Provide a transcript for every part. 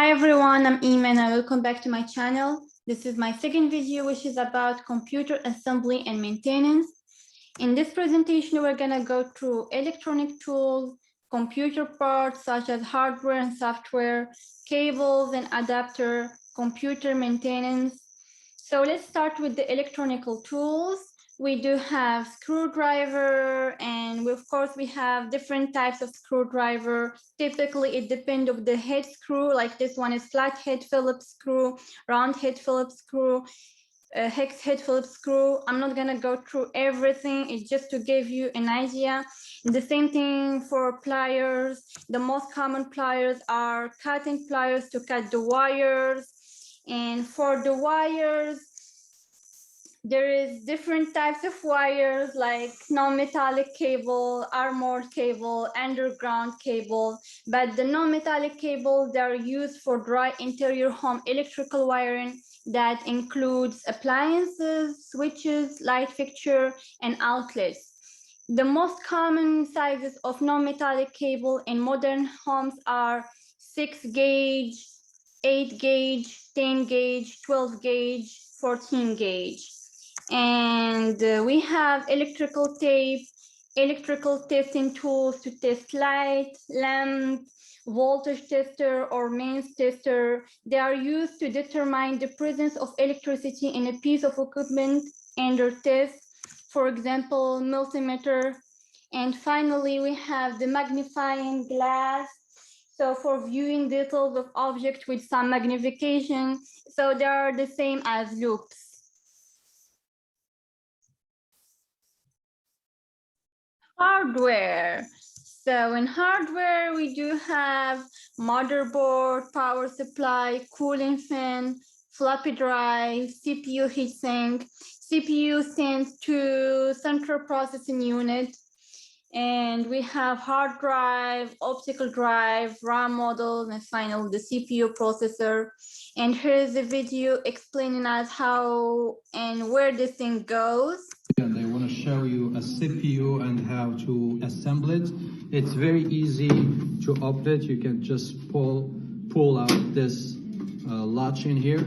Hi everyone, I'm Iman and welcome back to my channel. This is my second video, which is about computer assembly and maintenance. In this presentation, we're gonna go through electronic tools, computer parts such as hardware and software, cables and adapter, computer maintenance. So let's start with the electronical tools. We do have screwdriver, and of course we have different types of screwdriver. Typically it depends on the head screw, like this one is flat head Phillips screw, round head Phillips screw, hex head Phillips screw. I'm not gonna go through everything, it's just to give you an idea. The same thing for pliers. The most common pliers are cutting pliers to cut the wires. And for the wires, there is different types of wires like non-metallic cable, armored cable, underground cable. But the non-metallic cables, they are used for dry interior home electrical wiring that includes appliances, switches, light fixture, and outlets. The most common sizes of non-metallic cable in modern homes are 6 gauge, 8 gauge, 10 gauge, 12 gauge, 14 gauge. And we have electrical tape, electrical testing tools to test light, lamp, voltage tester, or mains tester. They are used to determine the presence of electricity in a piece of equipment under test, for example, multimeter. And finally, we have the magnifying glass. So for viewing details of objects with some magnification. So they are the same as loops. Hardware. So in hardware, we do have motherboard, power supply, cooling fan, floppy drive, CPU heatsink. CPU stands to central processing unit. And we have hard drive, optical drive, RAM models, and finally the CPU processor. And here's a video explaining us how and where this thing goes. And I want to show you a CPU and how to assemble it. It's very easy to operate. You can just pull out this latch in here,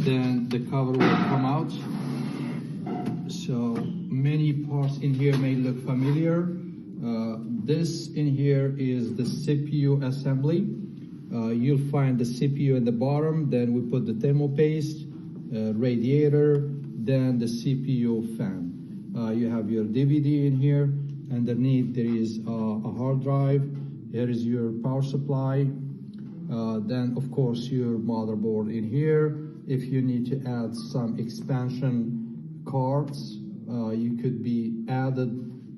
then the cover will come out. So many parts in here may look familiar. This in here is the CPU assembly. You'll find the CPU at the bottom, then we put the thermal paste, radiator, then the CPU fan. You have your DVD in here. Underneath there is a hard drive. Here is your power supply. Then of course your motherboard in here. If you need to add some expansion cards, you could be added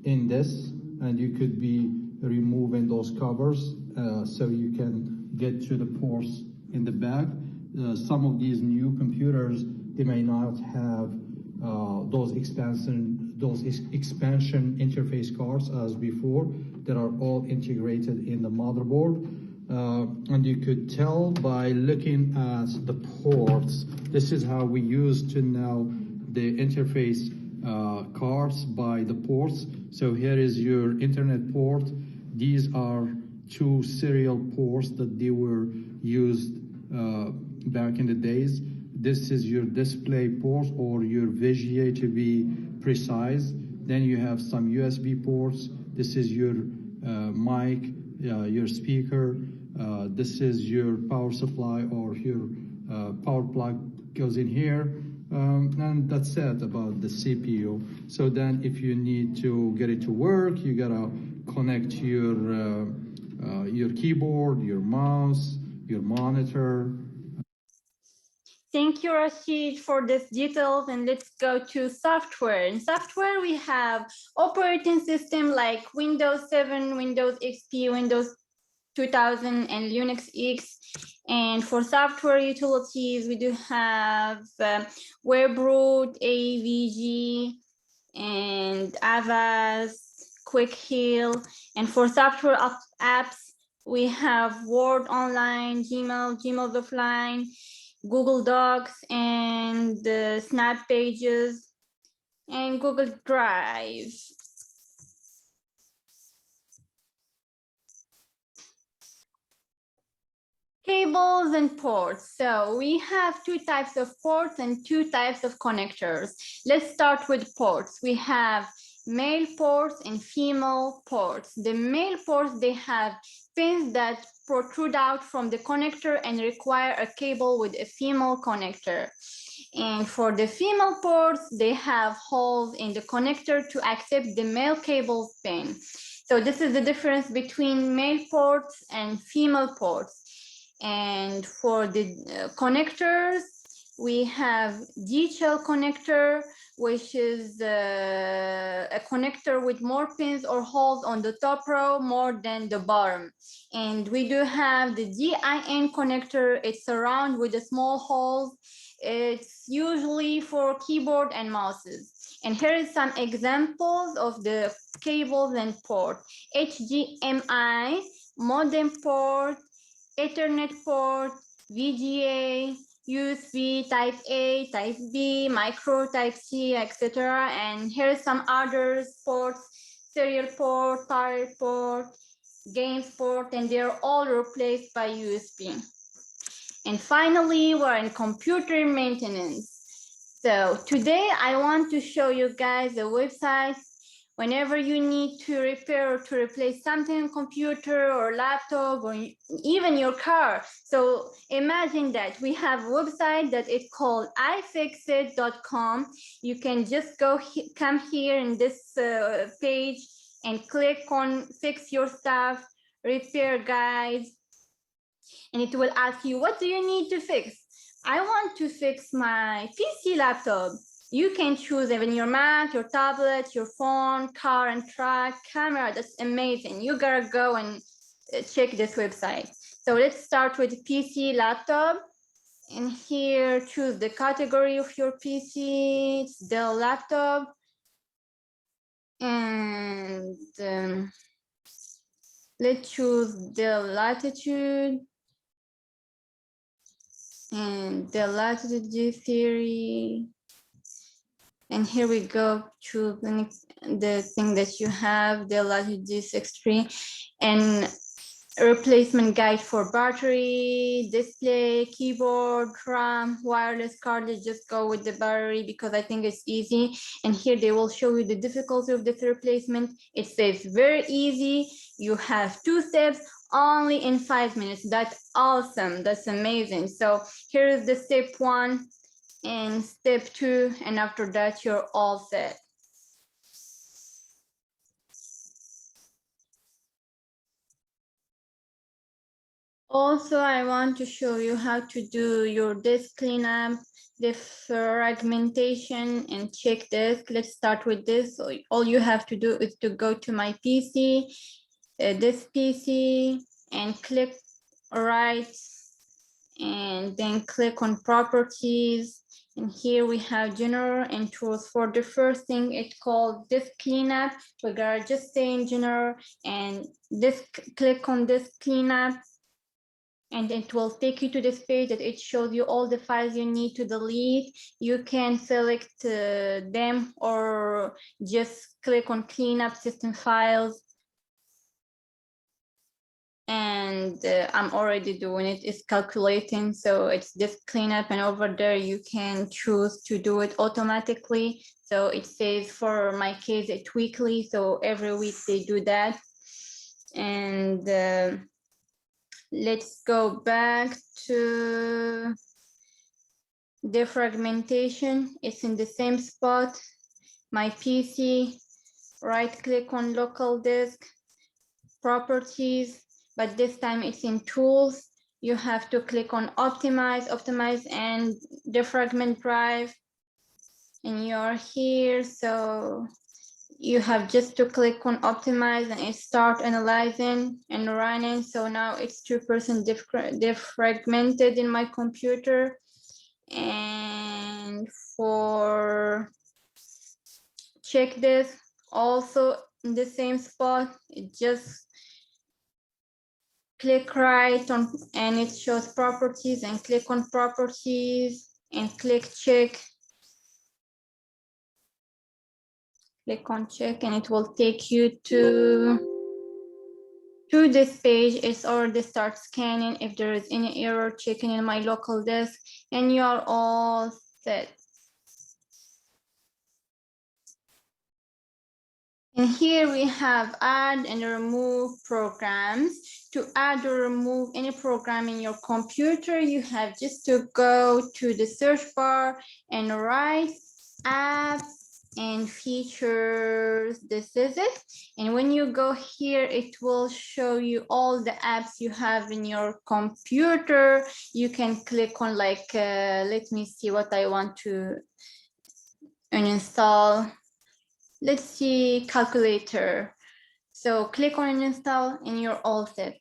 in this, and you could be removing those covers so you can get to the ports in the back. Some of these new computers, they may not have those expansion interface cards as before, that are all integrated in the motherboard. And you could tell by looking at the ports. This is how we used to know the interface cards by the ports. So here is your internet port. These are two serial ports that they were used back in the days. This is your display port, or your VGA to be precise. Then you have some USB ports. This is your mic, your speaker. This is your power supply, or your power plug goes in here. And that's it about the CPU. So then if you need to get it to work, you gotta connect your keyboard, your mouse, your monitor. Thank you, Rashid, for this details. And let's go to software. In software, we have operating system like Windows 7, Windows XP, Windows 2000, and Linux X. And for software utilities, we do have WebRoot, AVG, and Avast, Quick Heal. And for software apps, we have Word Online, Gmail, Gmail Offline, Google Docs, and Snap Pages, and Google Drive. Cable cables and ports. So we have two types of ports and two types of connectors. Let's start with ports. We have male ports and female ports. The male ports, they have pins that protrude out from the connector and require a cable with a female connector. And for the female ports, they have holes in the connector to accept the male cable pin. So this is the difference between male ports and female ports. And for the connectors, we have D-shell connector, which is a connector with more pins or holes on the top row more than the bottom. And we do have the DIN connector. It's a round with the small holes. It's usually for keyboard and mouses. And here is some examples of the cables and port. HDMI, modem port, Ethernet port, VGA, USB Type A, Type B, micro Type C, etc. And here's some others ports, serial port, parallel port, games port, and they're all replaced by USB. And finally, we're in computer maintenance. So today I want to show you guys a website. Whenever you need to repair or to replace something on computer or laptop or even your car. So imagine that we have a website that is called ifixit.com. You can just come here in this page and click on fix your stuff, repair guides, and it will ask you, what do you need to fix? I want to fix my PC laptop. You can choose even your Mac, your tablet, your phone, car and truck, camera. That's amazing. You gotta go and check this website. So let's start with PC laptop. And here, choose the category of your PC. It's Dell laptop. And let's choose Dell Latitude. And the Latitude G series. And here we go to the thing that you have, the Latitude G63, and a replacement guide for battery, display, keyboard, RAM, wireless card. Let's just go with the battery because I think it's easy. And here they will show you the difficulty of this replacement. It says very easy. You have 2 steps only in 5 minutes. That's awesome. That's amazing. So here is the step 1 and step 2, and after that you're all set. Also, I want to show you how to do your disk cleanup, defragmentation, and check disk. Let's start with this. So all you have to do is to go to my PC, this PC, and click right, and then click on properties. And here we have general and tools. For the first thing, it's called disk cleanup. We're gonna just stay in general and click on disk cleanup. And it will take you to this page that it shows you all the files you need to delete. You can select them or just click on cleanup system files. And I'm already doing it. It's calculating, so it's just cleanup, and over there you can choose to do it automatically. So it says for my case it's weekly, so every week they do that. And let's go back to defragmentation. It's in the same spot, my PC, right click on local disk, properties, but this time it's in tools. You have to click on optimize and defragment drive, and you're here. So you have just to click on optimize and it start analyzing and running. So now it's 2% defragmented in my computer. And for check this, also in the same spot, it just click right on and it shows properties, and click on properties and click check. Click on check and it will take you to to this page. It's already start scanning. If there is any error, checking in my local disk, and you are all set. And here we have add and remove programs. To add or remove any program in your computer, you have just to go to the search bar and write apps and features. This is it. And when you go here, it will show you all the apps you have in your computer. You can click on like, let me see what I want to uninstall. Let's see calculator. So click on install and you're all set.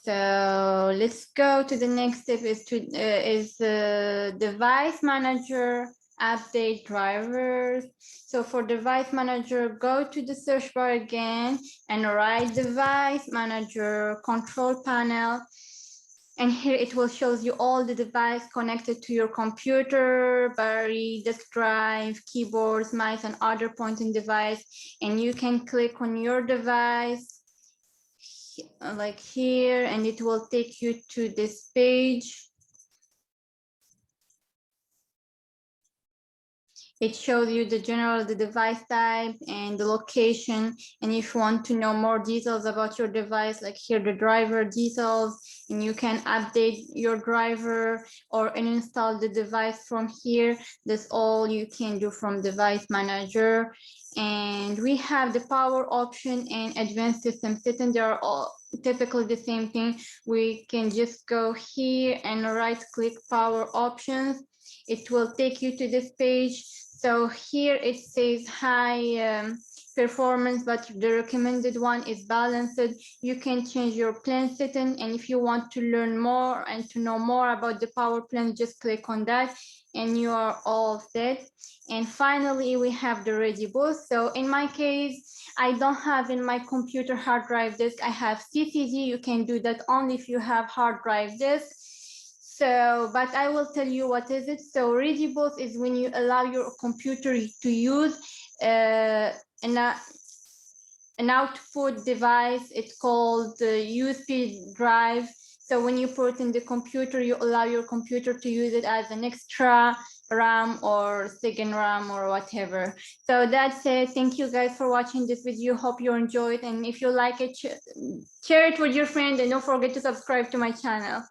So let's go to the next step is device manager, update drivers. So for device manager, go to the search bar again and write device manager control panel. And here it will show you all the device connected to your computer, battery, disk drive, keyboards, mice, and other pointing device. And you can click on your device like here, and it will take you to this page. It shows you the general, the device type and the location. And if you want to know more details about your device, like here, the driver details, and you can update your driver or uninstall the device from here. That's all you can do from device manager. And we have the power option and advanced system setting. They are all typically the same thing. We can just go here and right click power options. It will take you to this page. So here it says high performance, but the recommended one is balanced. You can change your plan setting. And if you want to learn more and to know more about the power plan, just click on that and you are all set. And finally, we have the ready boot. So in my case, I don't have in my computer hard drive disk. I have CCD. You can do that only if you have hard drive disk. So, but I will tell you what is it. So ready boot is when you allow your computer to use an output device. It's called the USB drive. So when you put in the computer, you allow your computer to use it as an extra RAM or second RAM or whatever. So that's it. Thank you guys for watching this video. Hope you enjoyed. And if you like it, share it with your friend and don't forget to subscribe to my channel.